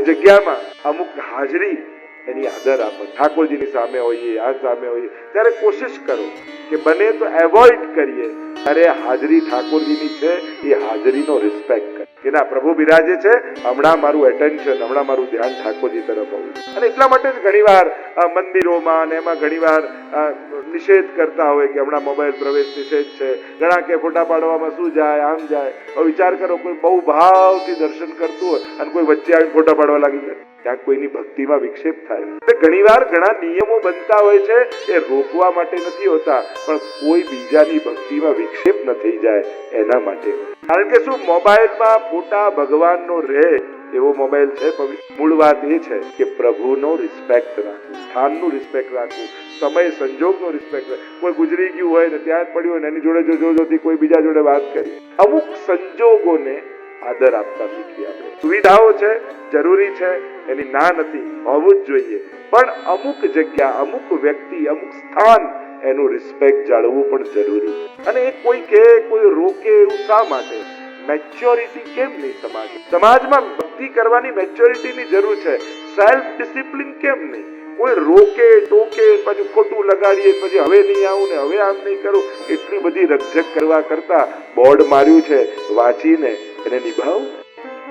જગ્યામાં અમુક હાજરી એની આદર આપો. ઠાકોરજીની સામે હોઈએ, આ સામે હોઈએ ત્યારે કોશિશ કરો કે બને તો એવોઇડ કરીએ. અરે હાજરી ઠાકોરજીની છે, એ હાજરીનો રિસ્પેક્ટ કરે કે ના પ્રભુ બિરાજે છે, હમણાં મારું એટેન્શન, હમણાં મારું ધ્યાન ઠાકોરજી તરફ હોવું. અને એટલા માટે જ ઘણીવાર મંદિરોમાં અને એમાં ઘણીવાર નિષેધ કરતા હોય કે હમણાં મોબાઈલ પ્રવેશ નિષેધ છે. ઘણા કે ફોટા પાડવામાં શું જાય, આમ જાય. હવે વિચાર કરો, કોઈ બહુ ભાવથી દર્શન કરતું હોય અને કોઈ વચ્ચે આવીને ફોટા પાડવા લાગી જાય, ત્યાં કોઈની ભક્તિમાં વિક્ષેપ થાય. ઘણીવાર ઘણા નિયમો બનતા હોય છે, એ રોકવા માટે નથી હોતા, પણ કોઈ બીજાની ભક્તિમાં વિક્ષેપ ન થઈ જાય એના માટે. કારણ કે શું, મોબાઈલમાં ફોટા ભગવાનનો રહે એવો મોબાઈલ છે. મૂળ વાત એ છે કે પ્રભુનો રિસ્પેક્ટ રાખવું, સ્થાનનું રિસ્પેક્ટ રાખવું, સમય સંજોગનો રિસ્પેક્ટ રાખવું. કોઈ ગુજરી ગયું હોય ને ત્યાં જ પડ્યું હોય ને એની જોડે જોજોથી કોઈ બીજા જોડે વાત કરી. અમુક સંજોગોને આદર આપતા શીખીએ આપણે. સુવિધાઓ છે, જરૂરી છે, એની ના નથી, હોવું જ જોઈએ, પણ અમુક જગ્યા, અમુક વ્યક્તિ, અમુક સ્થાન એનું રિસ્પેક્ટ જાળવવું પણ જરૂરી છે. અને એ કોઈ કે કોઈ રોકે એવું શા માટે? મેચ્યોરિટી કેમ નહીં સમાજમાં ભક્તિ કરવાની મેચ્યોરિટીની જરૂર છે. સેલ્ફ ડિસિપ્લિન કેમ નહીં? કોઈ રોકે ટોકે પછી ખોટું લગાડીએ પછી હવે નહીં આવું ને હવે આમ નહીં કરું, એટલી બધી રકઝક કરવા કરતા બોર્ડ માર્યું છે વાંચીને એને નિભાવ.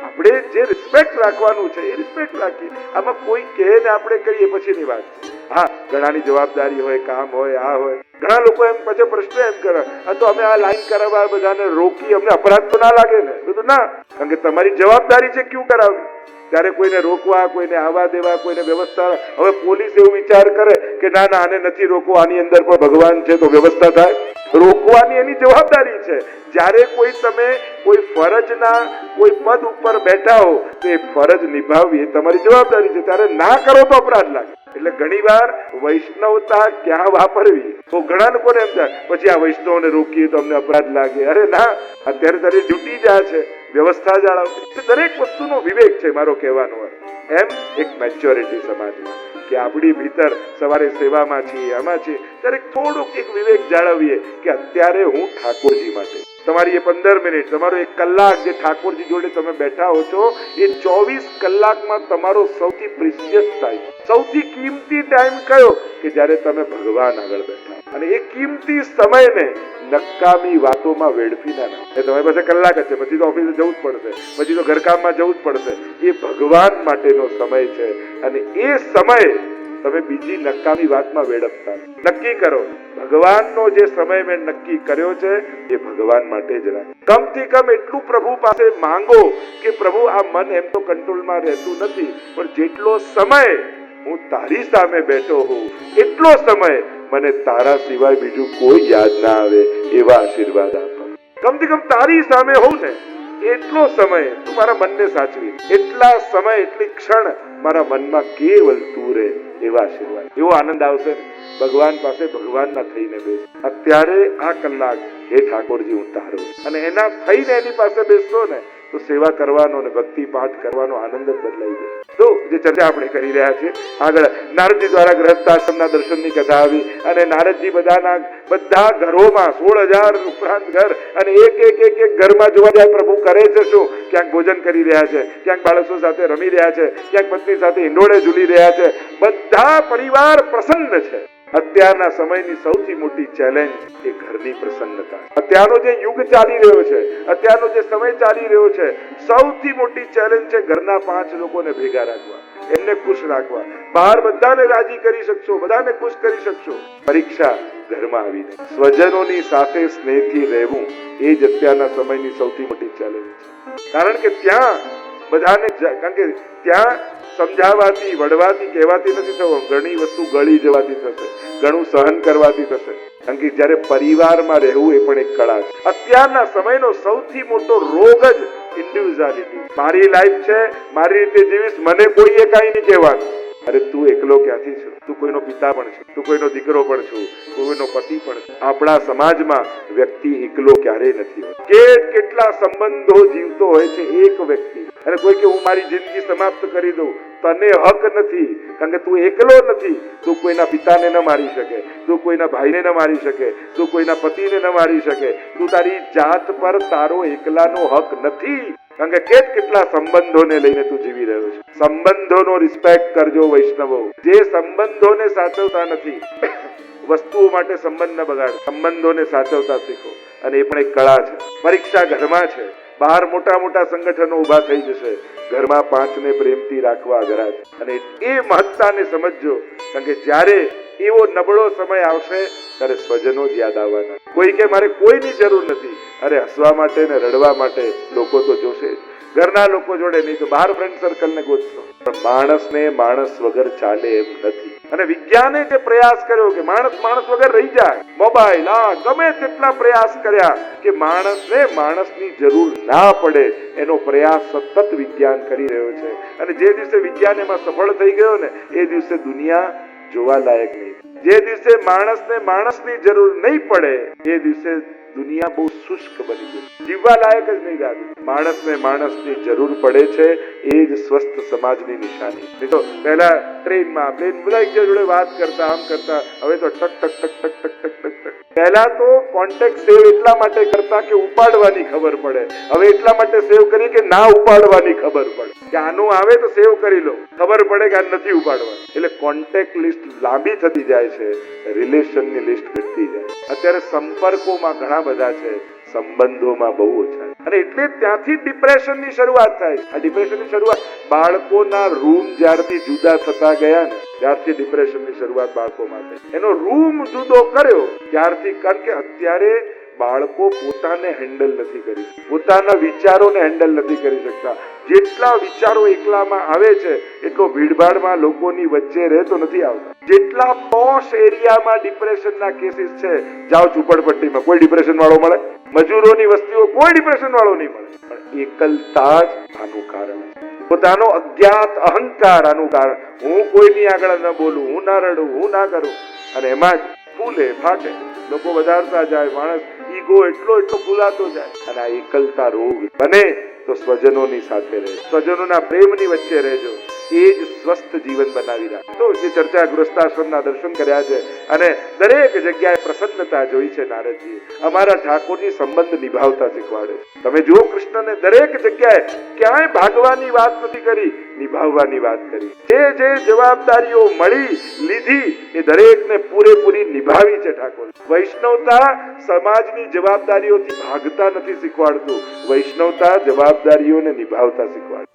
આપણે જે રિસ્પેક્ટ રાખવાનું છે એ રિસ્પેક્ટ રાખીએ. આમાં કોઈ કહે ને આપણે કરીએ પછીની વાત છે. હા, ઘણાની જવાબદારી હોય, કામ હોય, આ હોય. ઘણા લોકો એમ પછી પ્રશ્ન એમ કરે, તો અમે આ લાઈન કરાવવા બધાને રોકી, અમને અપરાધ તો ના લાગે ને? બધું ના, કારણ કે તમારી જવાબદારી છે ક્યુ કરાવવી. ત્યારે કોઈને રોકવા, કોઈને આવવા દેવા, કોઈને વ્યવસ્થા. હવે પોલીસ એવું વિચાર કરે કે ના ના આને નથી રોકવો, આની અંદર પણ ભગવાન છે તો વ્યવસ્થા થાય. રોકવાની એની જવાબદારી છે. જ્યારે કોઈ તમે કોઈ ફરજના કોઈ પદ ઉપર બેઠા હો તો એ ફરજ નિભાવવી એ તમારી જવાબદારી છે. ત્યારે ના કરો તો અપરાધ લાગે. એટલે ઘણીવાર વૈષ્ણવતા ક્યાં વાપરવી તો ઘણા લોકોને એમ થાય પછી આ વૈષ્ણવને રોકીએ તો અમને અપરાધ લાગે. અરે ના, અત્યારે તારી ડ્યુટી જ આ છે, વ્યવસ્થા જાળવવી. દરેક વસ્તુનો વિવેક છે મારો કહેવાનો હોય. એમ એક મેચ્યોરિટી સમાજમાં કે આપણી ભીતર સવારે સેવામાં છીએ, આમાં છીએ, ત્યારે થોડુંક એક વિવેક જાળવીએ કે અત્યારે હું ઠાકોરજી માટે. તમારી એ 15 મિનિટ, તમારો 1 કલાક જે ઠાકોરજી જોડે તમે બેઠા હો છો, એ 24 કલાકમાં તમારો સૌથી પ્રિસિયસ ટાઈમ, સૌથી કિંમતી ટાઈમ કયો? કે જ્યારે તમે ભગવાન આગળ બેઠા. અને એ કિંમતી સમયને નકામી વાતોમાં વેડફી ના નાખો. તમારી પાસે કલાક જ છે, પછી તો ઓફિસે જવું જ પડશે, પછી તો ઘરકામમાં જવું જ પડશે. એ ભગવાન માટેનો સમય છે અને એ સમય તમે બીજી નકામી વાતમાં વેડફતા. નક્કી કરો, ભગવાનનો જે સમય મેં નક્કી કર્યો છે એ ભગવાન માટે જ રાખ. કમથી કમ એટલું પ્રભુ પાસે માંગો કે પ્રભુ આ મન એમ તો કંટ્રોલમાં રહેતું નથી, પણ જેટલો સમય હું તારી સામે બેઠો હોઉં એટલો સમય મને તારા સિવાય બીજું કોઈ યાદ ના આવે એવા આશીર્વાદ આપો. કમથી કમ તારી સામે હોઉં ને એટલો સમય તું મારા મનને સાચવી, એટલા સમય, એટલી ક્ષણ મારા મનમાં કેવલ તું રહે એવા આશીર્વાદ. એવો આનંદ આવશે ને ભગવાન પાસે ભગવાનના થઈને બેસ. અત્યારે આ કલાક હે ઠાકોરજી હું તારો, અને એના થઈને એની પાસે બેસશો ને તો સેવા કરવાનો અને ભક્તિ પાઠ કરવાનો આનંદ જ બદલાઈ જશે. તો જે ચર્ચા આપણે કરી રહ્યા છીએ આગળ, નારદજી દ્વારા ગ્રહસ્થાશ્રમના દર્શનની કથા આવી અને નારદજી બધા ઘરોમાં 16,000 ઉપરાંત ઘર અને એક ઘરમાં જોવા જાય પ્રભુ કરે છે શું? ક્યાંક ભોજન કરી રહ્યા છે, ક્યાંક બાળકો સાથે રમી રહ્યા છે, ક્યાંક પત્ની સાથે હિંડોળે ઝૂલી રહ્યા છે. બધા પરિવાર પ્રસન્ન છે. અત્યારના સમયની સૌથી મોટી ચેલેન્જ એ ઘરની પ્રસન્નતા. અત્યારનો જે યુગ ચાલી રહ્યો છે, અત્યારનો જે સમય ચાલી રહ્યો છે, સૌથી મોટી ચેલેન્જ છે ઘરના 5 લોકોને ભેગા રાખવા, એમને ખુશ રાખવા. બહાર બધાને રાજી કરી શકશો, બધાને ખુશ કરી શકશો, પરીક્ષા ઘરમાં આવીને સ્વજનોની સાથે સ્નેહથી રહેવું એ જ અત્યારના સમયની સૌથી મોટી ચેલેન્જ છે. કારણ કે ત્યાં બધાને, કારણ કે ત્યાં સમજાવવાથી, વડવાથી, કહેવાથી નથી થવું. ઘણી વસ્તુ ગળી જવાથી થશે, ઘણું સહન કરવાથી થશે. કારણ કે જયારે પરિવારમાં રહેવું એ પણ એક કળા છે. અત્યારના સમયનો સૌથી મોટો રોગ જ ઇન્ડિવિડ્યુઆલિટી. મારી લાઈફ છે, મારી રીતે જીવીશ, મને કોઈએ કાંઈ નહીં કહેવાનું. અરે તું એકલો ક્યાંથી છો? તું કોઈનો પિતા પણ છે, તું કોઈનો દીકરો પણ છું, કોઈનો પતિ પણ છે. આપણા સમાજમાં વ્યક્તિ એકલો ક્યારેય નથી હોતો. કેટલા સંબંધો જીવતો હોય છે એક વ્યક્તિ, અને કોઈ કે હું મારી જિંદગી સમાપ્ત કરી દઉં, તને હક નથી. કારણ કે તું એકલો નથી. તું કોઈના પિતાને ન મારી શકે, તું કોઈના ભાઈને ન મારી શકે, તું કોઈના પતિને ન મારી શકે. તું તારી જાત પર તારો એકલાનો હક નથી. કારણ કે કેટલા સંબંધોને લઈને તું જીવી રહ્યો છે. સંબંધોનો રિસ્પેક્ટ કરજો વૈષ્ણવો. જે સંબંધોને સાચવતા નથી, વસ્તુઓ માટે સંબંધ ન બગાડ, સંબંધોને સાચવતા શીખો. અને એ પણ એક કળા છે. પરીક્ષા ઘરમાં છે, બહાર મોટા મોટા સંગઠનો ઉભા થઈ જશે, ઘરમાં 5ને પ્રેમથી રાખવા અઘરા છે. અને એ મહત્તાને સમજજો, કારણ કે જ્યારે એવો નબળો સમય આવશે ત્યારે સ્વજનો જ યાદ આવવાના. કોઈ કે મારે કોઈની જરૂર નથી, અરે હસવા માટે ને રડવા માટે લોકો તો જોશે. ઘરના લોકો જોડે નહીં તો બહાર ફ્રેન્ડ સર્કલ ને ગોતશો. પણ માણસને માણસ વગર ચાલે એમ નથી. અને વિજ્ઞાને જે પ્રયાસ કર્યો કે માણસ વગર રહી જાય, મોબાઈલ ગમે તેટલા પ્રયાસ કર્યા કે માણસને માણસની જરૂર ના પડે, એનો પ્રયાસ સતત વિજ્ઞાન કરી રહ્યો છે. અને જે દિવસે વિજ્ઞાન એમાં સફળ થઈ ગયો ને, એ દિવસે દુનિયા જોવા લાયક નહીં. જે દિવસે માણસને માણસની જરૂર નહીં પડે, એ દિવસે દુનિયા બહુ શુષ્ક બની ગઈ, જીવવા લાયક જ નહીં લાગે. માણસને માણસની જરૂર પડે છે, એ જ સ્વસ્થ સમાજની નિશાની. નહીં તો પહેલા ટ્રેનમાં પ્લેન બધા એક જોડે વાત કરતા, આમ કરતા, હવે તો ટક ટક ટક ટક ટક ટક ટક ટક. પહેલા તો કોન્ટેક્ટ સેવ એટલા માટે કરતા કે ઉપાડવાની ખબર પડે, હવે એટલા માટે સેવ કરી કે ના ઉપાડવાની ખબર પડે. કે આનું આવે તો સેવ કરી લો, ખબર પડે કે આ નથી ઉપાડવાનું. એટલે કોન્ટેક્ટ લિસ્ટ લાંબી થતી જાય છે, રિલેશનની લિસ્ટ ઘટતી જાય. અત્યારે સંપર્કોમાં ઘણા બધા છે, સંબંધોમાં બહુ ઓછા. અને એટલે ત્યાંથી ડિપ્રેશનની શરૂઆત થાય. આ ડિપ્રેશનની શરૂઆત બાળકોના રૂમ જ્યારથી જુદા થતા ગયા ને, ત્યારથી ડિપ્રેશનની શરૂઆત બાળકોમાં થઈ. એનો રૂમ જુદો કર્યો ત્યારથી. કારણ કે અત્યારે બાળકો પોતાને હેન્ડલ નથી કરી, પોતાના વિચારોને હેન્ડલ નથી કરી શકતા. જેટલા વિચારો એકલામાં આવે છે એટલો ભીડભાડમાં લોકોની વચ્ચે રહેતો નથી આવતા. જેટલા પોશ એરિયામાં ડિપ્રેશનના કેસીસ છે, જાઓ ઝુંપડપટ્ટીમાં, કોઈ ડિપ્રેશન વાળો મળે? મજૂરોની વસ્તીઓ કોઈ ડિપ્રેશન વાળો નહીં મળે. પણ એકલતા જ આનું કારણ છે. પોતાનો અજ્ઞાત અહંકાર આનું કારણ. હું કોઈની આગળ ન બોલું, હું ના રડું, હું ના કરું. અને એમાં જ ફૂલે ફાટે, લોકો વધારતા જાય, માણસ ઈગો એટલો ફૂલાતો જાય. અને આ એકલતા રોગ બને તો સ્વજનોની સાથે રહે, સ્વજનોના પ્રેમની વચ્ચે રહેજો. એ જ સ્વસ્થ જીવન બનાવી રાખે. તો જે ચર્ચા ગૃહસ્થાશ્રમના દર્શન કર્યા છે અને દરેક જગ્યાએ પ્રસન્નતા જોઈ છે નારદજીએ. અમારા ઠાકોરજી સંબંધ નિભાવતા શીખવાડે. તમે જુઓ, કૃષ્ણને દરેક જગ્યાએ ક્યાંય ભાગવાની વાત નથી કરી, નિભાવવાની વાત કરી. જે જવાબદારીઓ મળી લીધી એ દરેકને પૂરેપૂરી નિભાવી છે ઠાકોર. વૈષ્ણવતા સમાજની જવાબદારીઓથી ભાગતા નથી શીખવાડતું, વૈષ્ણવતા જવાબદારીઓને નિભાવતા શીખવાડે.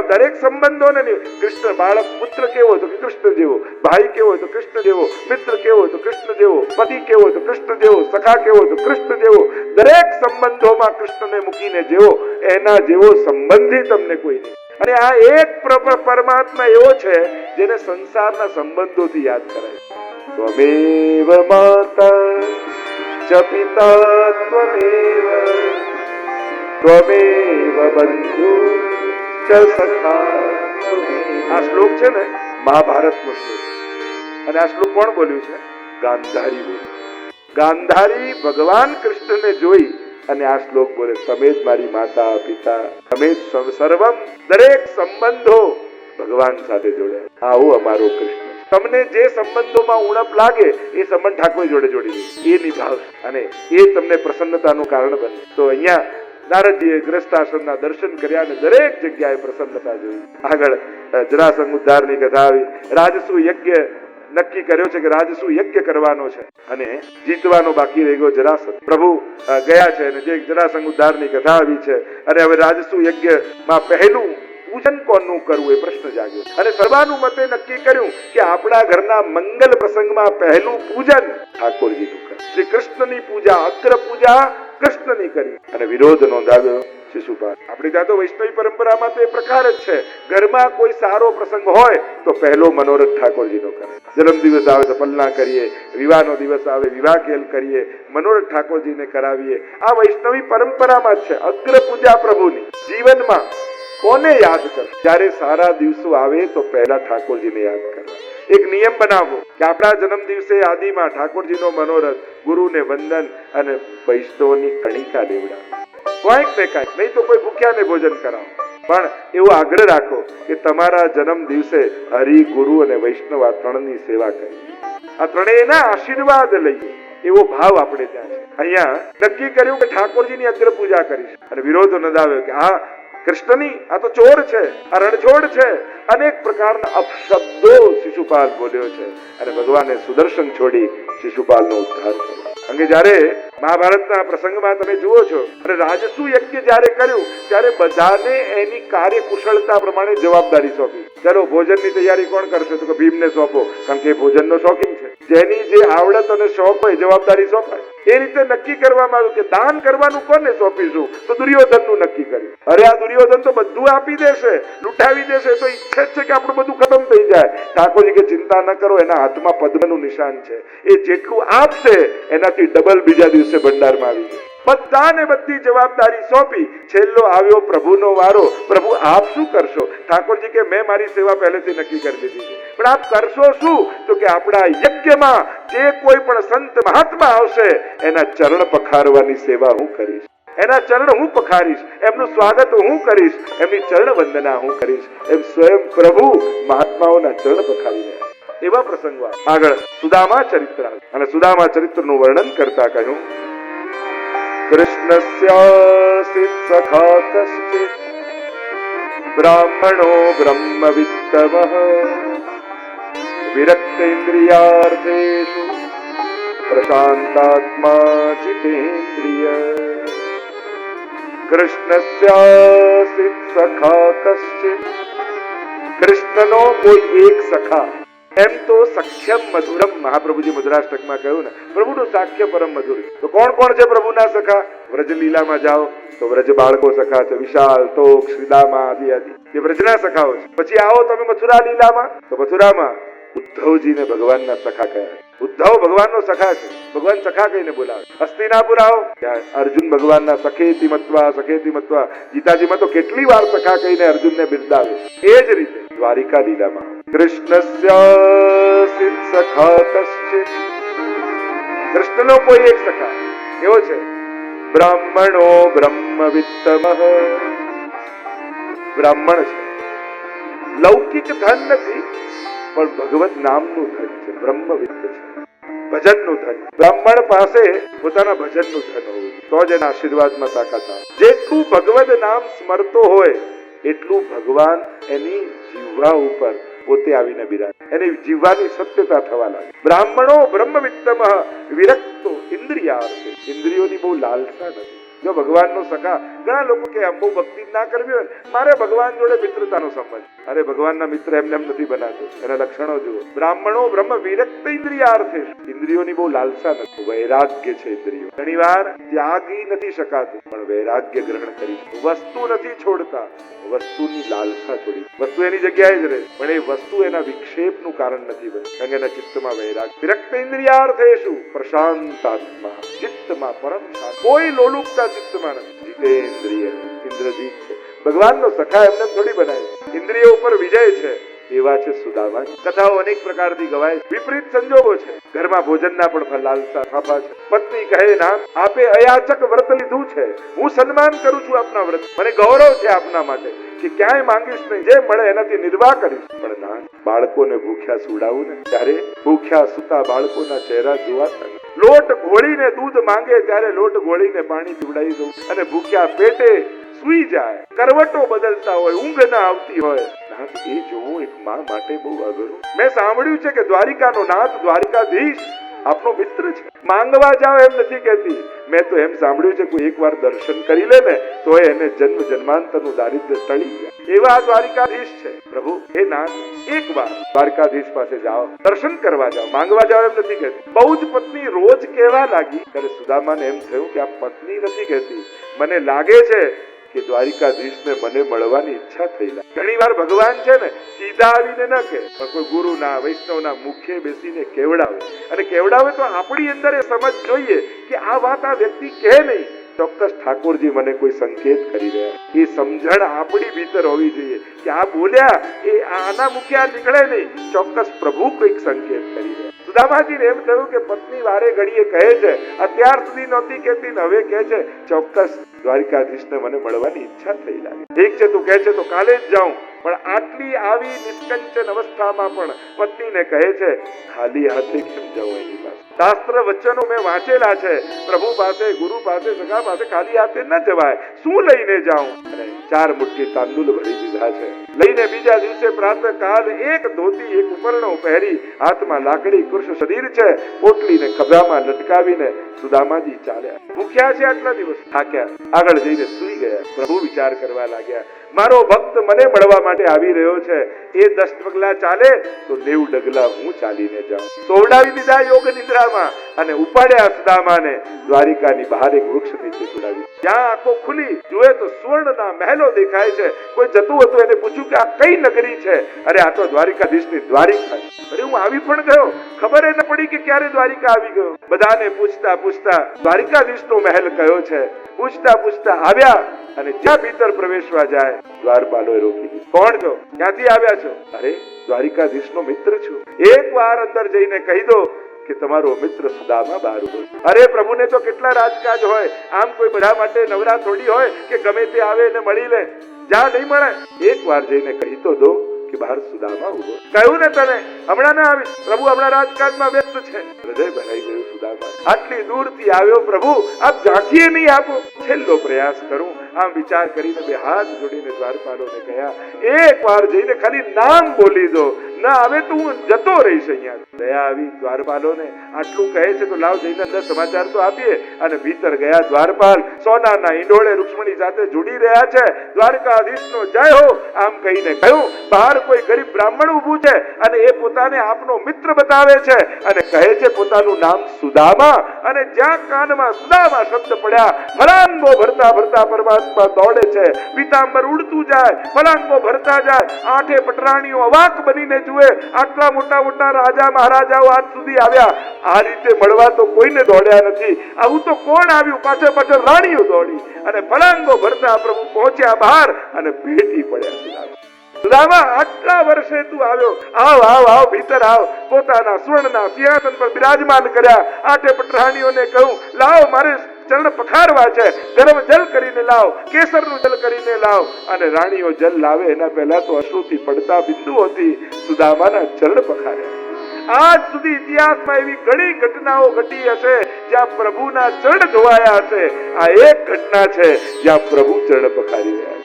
દરેક સંબંધોને. કૃષ્ણ બાળક, પુત્ર કેવો હોય તો કૃષ્ણ જેવો, ભાઈ કેવો હોય તો કૃષ્ણ જેવો, મિત્ર કેવો હોય તો કૃષ્ણ જેવો, પતિ કેવો હોય તો કૃષ્ણ જેવો, સખા કેવો હોય તો કૃષ્ણ જેવો. દરેક સંબંધોમાં કૃષ્ણને મૂકીને જેવો, એના જેવો સંબંધી તમને કોઈ નહીં. અને આ એક પરમાત્મા એવો છે જેને સંસારના સંબંધોથી યાદ કરાય. ત્વમેવ માતા ચ પિતા ત્વમેવ, ત્વમેવ બંધુ ચ સખા. આ શ્લોક છે ને મહાભારતનો શ્લોક. અને આ શ્લોક કોણ બોલ્યું છે? ગાંધારી બોલ્યું. ગાંધારી ભગવાન કૃષ્ણને જોઈ અને આ શ્લોક બોલે, તમે જ મારી માતા પિતા, તમે જ સર્વમ. દરેક સંબંધો ભગવાન સાથે જોડ્યા. આવો અમારો કૃષ્ણ. તમને જે સંબંધોમાં ઉણપ લાગે એ સંબંધ ઠાકોર જોડે જોડી દે, એ નિભાવશે અને એ તમને પ્રસન્નતાનું કારણ બને. તો અહીંયા નારદજીએ ગ્રસ્તાશ્રમના દર્શન કર્યા અને દરેક જગ્યાએ પ્રસન્નતા જોઈ. આગળ જરાસંઘ ઉદ્ધારની કથા આવી. રાજસુ યજ્ઞ નક્કી કર્યો છે કે રાજસુ યજ્ઞ કરવાનો છે અને જીતવાનો બાકી રહી ગયો જરાસંઘ. પ્રભુ ગયા છે અને જે જરાસંઘ ઉદ્ધારની કથા આવી છે. અને હવે રાજસુ યજ્ઞમાં પહેલું પૂજન કોનું કરવું એ પ્રશ્ન જાગ્યો. અને સર્વાનુમતે નક્કી કર્યું કે આપણા ઘરના મંગલ પ્રસંગમાં પહેલું પૂજન ઠાકોરજીનું કરે. શ્રી કૃષ્ણની પૂજા, અગ્ર પૂજા કૃષ્ણની કરી. અને વિરોધ નોંધાવ્યો શિશુપાલ. આપણી ત્યાં તો વૈષ્ણવી પરંપરામાં તો એ પ્રકાર જ છે. ઘરમાં કોઈ સારો પ્રસંગ હોય તો પહેલો મનોરથ ઠાકોરજીનો કરે. જન્મ દિવસ આવે તો પલ્લા કરીએ, વિવાહનો દિવસ આવે વિવાહ ખેલ કરીએ, મનોરથ ઠાકોરજીને કરાવીએ. આ વૈષ્ણવી પરંપરામાં જ છે. અગ્ર પૂજા પ્રભુની. જીવનમાં કોને યાદ કર? જ્યારે સારા દિવસો આવે તો પહેલા ઠાકોરજીને યાદ કરવા. એક નિયમ બનાવો કે આપણા જન્મ દિવસે આદિમાં ઠાકોરજીનો મનોરથ, ગુરુને વંદન અને વૈષ્ણવની કણિકા દેવડા. કોઈક ને કાંઈક, નહીં તો કોઈ ભૂખ્યાને ભોજન કરાવો. પણ એવો આગ્રહ રાખો કે તમારા જન્મ દિવસે હરિ, ગુરુ અને વૈષ્ણવ આ ત્રણની સેવા કરી, આ ત્રણેયના આશીર્વાદ લઈએ, એવો ભાવ આપણે ત્યાં છે. અહીંયા નક્કી કર્યું કે ઠાકોરજીની અગ્ર પૂજા કરીશ. અને વિરોધ નોંધાવ્યો કે આ કૃષ્ણની આ તો ચોર છે, આ રણછોડ છે, અનેક પ્રકારના અપશબ્દો શિશુપાલ બોલ્યો છે અને ભગવાને સુદર્શન છોડી શિશુપાલનો ઉદ્ધાર કર્યો. અંગે જ્યારે મહાભારતના પ્રસંગમાં તમે જુઓ છો અને રાજસુ યજ્ઞ જ્યારે કર્યું ત્યારે બધાને એની કાર્યકુશળતા પ્રમાણે જવાબદારી સોંપી. ચલો ભોજનની તૈયારી કોણ કરશે? તો કે ભીમને સોંપો, કારણ કે ભોજનનો શોખીન છે. જેની જે આવડત અને શોખ હોય જવાબદારી સોંપાય. એ રીતે નક્કી કરવામાં આવ્યું કે દાન કરવાનું કોને સોંપીશું? તો દુર્યોધનનું નક્કી કર્યું. અરે આ દુર્યોધન તો બધું આપી દેશે, લૂંટાવી દેશે, તો ઈચ્છે છે કે આપણું બધું ખતમ થઈ જાય. ઠાકોરજી કે ચિંતા ન કરો, એના હાથમાં પદ્મનું નિશાન છે, એ જેટલું આપશે એનાથી ડબલ બીજા દિવસે ભંડારમાં આવી જાય. બધાને બધી જવાબદારી સોંપી. છેલ્લો આવ્યો પ્રભુનો વારો. પ્રભુ આપ શું કરશો? ઠાકોરજી કે મેં મારી સેવા પહેલેથી નક્કી કરી લીધી છે, પણ આપ કરશો શું? તો કે આપણા યજ્ઞમાં જે કોઈ પણ સંત મહાત્મા આવશે એના ચરણ પખારવાની સેવા હું કરીશ, એના ચરણ હું પખારીશ, એમનું સ્વાગત હું કરીશ, એમની ચરણ વંદના હું કરીશ. એમ સ્વયં પ્રભુ મહાત્માઓના ચરણ પખારી રહ્યા. એવા પ્રસંગો આગળ સુદામા ચરિત્ર અને સુદામા ચરિત્રનું વર્ણન કરતા કહ્યું, કૃષ્ણસ્યાસિત સખા કશ્ચિત બ્રાહ્મણો બ્રહ્મવિત્તમઃ વિરક્તેન્દ્રિયાર્થેષુ પ્રશાંતાત્મા જીતેન્દ્રિય. કૃષ્ણસ્યાસિત સખા કશ્ચિત, કૃષ્ણનો કોઈ એક સખા. એમ તો સખ્યમ મધુરમ મહાપ્રભુજી મધુરાષ્ટકમાં કહ્યું ને, પ્રભુનું સાખ્ય પરમ મધુર. તો કોણ કોણ છે પ્રભુના સખા? વ્રજ લીલામાં જાઓ તો વ્રજ બાળકો સખા છે, વિશાલ, તોક, શ્રીદામા આદિ આદિ એ વ્રજના સખાઓ છે. પછી આવો તમે મથુરા લીલામાં, તો મથુરામાં ઉદ્ધવજીને ભગવાનના સખા કયા. ઉદ્ધવ ભગવાનનો સખા છે, ભગવાન સખા કહીને બોલાવે. હસ્તિનાપુર આવો ત્યાં અર્જુન ભગવાનના સખેતી મત્વા, સખેતી મત્વા. ગીતાજીમાં તો કેટલી વાર સખા કહીને અર્જુનને બિરદાવે. એ જ રીતે દ્વારિકા લીલામાં કૃષ્ણસ્યાસિત સખા કશ્ચિત, કૃષ્ણનો કોઈ એક સખા એવો છે. બ્રાહ્મણો બ્રહ્મવિત્તમઃ, બ્રાહ્મણ છે, લૌકિક ધન નથી પણ ભગવત નામનું ધન છે, બ્રહ્મવિત્ત છે, ભજનનું ધન. બ્રાહ્મણ પાસે પોતાના ભજનનું ધન હોવું તો જ એના આશીર્વાદમાં તાકાત આવે. જેટલું ભગવત નામ સ્મરતો હોય એટલું ભગવાન એની જીવવા ઉપર પોતે આવીને બિરાજે, એની જીવવાની સત્યતા થવા લાગે. બ્રાહ્મણો બ્રહ્મવિત્તમઃ વિરક્તો ઇન્દ્રિયાર્થે, ઇન્દ્રિયોની બહુ લાલસા નથી. જો ભગવાનનો સખા, ઘણા લોકો કે આમ બહુ ભક્તિ ના કરવી હોય, મારે ભગવાન જોડે મિત્રતાનો સંબંધ. અરે ભગવાનના મિત્ર એમને એમ નથી બનાતો, એના લક્ષણો જુઓ. બ્રાહ્મણો બ્રહ્મ વિરક્ત ઇન્દ્રિયાર્થે, ઇન્દ્રિયોની બહુ લાલસા નથી, વૈરાગ્ય છે ઇન્દ્રિયો. ઘણી વાર ત્યાગી નથી શકાતું પણ વૈરાગ્ય ગ્રહણ કરી. વસ્તુ નથી છોડતા, વસ્તુની લાલસા છોડી. વસ્તુ એની જગ્યાએ જ રહે પણ એ વસ્તુ એના વિક્ષેપનું કારણ નથી બનતી, કારણ કે એના ચિત્તમાં વૈરાગ્ય. વિરક્ત ઇન્દ્રિયાર્થેષુ પ્રશાંતાત્મા, ચિત્તમાં પરમ શાંતિ, કોઈ લોલુપતા ચિત્તમાં નથી. જીતેન્દ્રિય, ઇન્દ્રજીત છે. ભગવાનનો સખા એમને થોડી બનાય, ઇન્દ્રિયો ઉપર વિજય છે. એવા છે સુદામા. કથાઓ અનેક પ્રકારથી ગવાય. વિપરીત સંજોગો છે, ઘરમાં ભોજનના પણ લાલસા ફાફા છે. પત્ની કહે, ના આપે અયાચક વ્રત લીધું છે, હું સન્માન કરું છું આપના વ્રત, મને ગૌરવ છે આપના માટે કે ક્યાંય માંગીશ નહીં, જે મળે એનાથી નિર્વાહ કરીશ. પણ ના, બાળકોને ભૂખ્યા સુવડાવું ને, ત્યારે ભૂખ્યા સુતા બાળકોના ચહેરા જોવાતા. લોટ ઘોળીને દૂધ માંગે ત્યારે લોટ ઘોળીને પાણી પીવડાવી દઉં, અને ભૂખ્યા પેટે સુઈ જાય, કરવટો બદલતા હોય, ઊંઘ ના આવતી હોય, એ જોવું એક માં માટે બહુ અઘરું. મેં સાંભળ્યું છે કે દ્વારિકાનો નાથ, દ્વારિકાધીશ આપનો મિત્ર છે. માંગવા જાઓ એમ નથી કહેતી. મેં તો એમ સાંભળ્યું છે કોઈ એકવાર દર્શન કરી લે ને તો એને જન્મ જન્માંતરનું દારિદ્ર્ય ટળી જાય. એવા દ્વારિકાધીશ છે પ્રભુ. એ નાથ, એકવાર દ્વારકાધીશ પાસે જાઓ, દર્શન કરવા જાઓ, માંગવા જાઓ એમ નથી કહેતી. બહુ જ પત્ની રોજ કહેવા લાગી ત્યારે સુદામાને એમ થયું કે આ પત્ની નથી કહેતી, મને લાગે છે કે દ્વારિકાધીશને મને મળવાની ઈચ્છા થઈ લાગે. ઘણી વાર ભગવાન છે ને સીધા આવીને ન કહે, પણ કોઈ ગુરુના વૈષ્ણવના મુખે બેસીને કેવડાવે, અને કેવડાવે તો આપણી અંદર એ સમજ જોઈએ કે આ વાત આ વ્યક્તિ કહે નહીં, ચોક્કસ ઠાકોરજી મને કોઈ સંકેત કરી રહ્યા. એ સમજણ આપણી ભીતર હોવી જોઈએ કે આ બોલ્યા એ આના મુખે આ નીકળે નહીં, ચોક્કસ પ્રભુ કોઈક સંકેત કરી રહ્યા. સુદામાજીને એમ થયું કે પત્ની વારે ઘડીએ કહે છે, અત્યાર સુધી નહોતી કહેતી ને હવે કહે છે, ચોક્કસ દ્વારિકાધીશને મને મળવાની ઈચ્છા થઈ લાગે. ઠીક છે, તું કહે છે તો કાલે જ જાઉં. પણ આટલી આવી નિષ્કંચન અવસ્થામાં પણ પત્નીને કહે છે, ખાલી હાથે કેમ જાઉં એની પાસે? શાસ્ત્ર વચનો મેં વાંચેલા છે, પ્રભુ પાસે, ગુરુ પાસે, સગા પાસે ખાલી હાથે ન જવાય, શું લઈને જાઉં? અને 4 મુઠ્ઠી તાંદુલ ભરી દીધા છે. લઈને બીજા દિવસે પ્રાતઃકાળ એક ધોતી એક ઉપરણો પહેરી, હાથમાં લાકડી, કૃષ્ણ શરીર છે, પોટલીને ખભામાં લટકાવીને સુદામાજી ચાલ્યા. ભૂખ્યા છે, આટલા દિવસ થાક્યા, આગળ જઈને સૂઈ ગયા. પ્રભુ વિચાર કરવા લાગ્યા, મારો ભક્ત મને મળવા માટે આવી રહ્યો છે, એ 10 પગલા ચાલે તો 90 ડગલા હું ચાલીને જાઉં. સોવડાવી દીધા યોગ નિદ્રામાં અને ઉપાડ્યા સુદામાને દ્વારિકાની બહાર એક વૃક્ષ નીચે સુડાવી. ત્યાં આંખો ખુલી, જુએ તો સુવર્ણના મહેલો દેખાય છે. કોઈ જતું હતું, એને પૂછ્યું કે આ કઈ નગરી છે? અરે આ તો દ્વારિકાધીશની દ્વારિકા છે. અરે હું આવી પણ ગયો, ખબર ન પડી કે ક્યારે દ્વારિકા આવી ગયો. બધાને પૂછતા પૂછતા દ્વારિકાધીશનો મહેલ કયો છે પૂછતા પૂછતા આવ્યા અને જ્યાં ભીતર પ્રવેશવા જાય દ્વારપાલોએ રોકી દીધું. કોણ છો? ક્યાંથી આવ્યા છો? અરે દ્વારિકાધીશનો મિત્ર છું. એકવાર અંદર જઈને કહી દો કે તમારો મિત્ર સુદામા બહાર ઉભો છે. અરે પ્રભુને તો કેટલા રાજકાજ હોય, આમ કોઈ બધા માટે નવરા થોડી હોય કે ગમે તે આવે ને મળી લે. જ્યાં નહીં મળે એકવાર જઈને કહી તો દો કે બહાર સુદામા ઉભો. કહ્યું ને તને હમણાં ના આવી, પ્રભુ હમણાં રાજકાજમાં વ્યસ્ત છે. હૃદય ભરાઈ ગયું સુદામા. આટલી દૂરથી આવ્યો પ્રભુ, આપ ઝાંખીએ નહીં આપો? છેલ્લો પ્રયાસ કરું. આમ વિચાર કરીને બે હાથ જોડીને દ્વારપાલોને કહ્યા, એકવાર જઈને ખાલી નામ બોલી દો, ના આવે તો હું જતો રહીશ અહીંયા. દયા આવી દ્વારપાલોને. આટલું કહે છે તો લાવ જઈને અંદર સમાચાર તો આપીએ. અને ભીતર ગયા દ્વારપાલ. સોનાના ઈંડોળે રૂક્ષ્મણી સાથે જોડી રહ્યા છે. દ્વારકાધીશનો જય હો આમ કહીને કહ્યું, બહાર કોઈ ગરીબ બ્રાહ્મણ ઊભું છે અને એ પોતાને આપનો મિત્ર બતાવે છે અને કહે છે પોતાનું નામ સુદામા. અને જ્યાં કાનમાં સુદામા શબ્દ પડ્યા, ફલાંગો ભરતા ભરતા પરમાત્મા દોડે છે. પીતાંબર ઉડતું જાય, ફલાંગો ભરતા જાય. 8 પટરાણીઓ અવાક બનીને જુએ, આટલા મોટા મોટા રાજા મહારાજાઓ આજ સુધી આવ્યા, આ રીતે મળવા તો કોઈને દોડ્યા નથી. આવું તો કોણ આવ્યું? પાછળ પાછળ રાણીઓ દોડી અને ફલાંગો ભરતા પ્રભુ પહોંચ્યા બહાર અને ભેટી પડ્યા. સુદામા આટલા વર્ષે તું આવ્યો, આવ આવ આવ ભીતર આવ. પોતાના સ્વર્ણના સિંહાસન પર બિરાજમાન કર્યા. 8 પટરાણીઓને કહ્યું, લાવ મારે ચરણ પખારવા છે, ગરમ જલ કરીને લાવ, કેસરનું જલ કરીને લાવ. અને રાણીઓ જલ લાવે એના પહેલા તો અશ્રુથી પડતા બિંદુઓથી સુદામાના ચરણ પખાર્યા. આજ સુધી ઇતિહાસમાં એવી ઘણી ઘટનાઓ ઘટી હશે જ્યાં પ્રભુના ચરણ ધોવાયા હશે. આ એક ઘટના છે જ્યાં પ્રભુ ચરણ પખારી રહ્યા.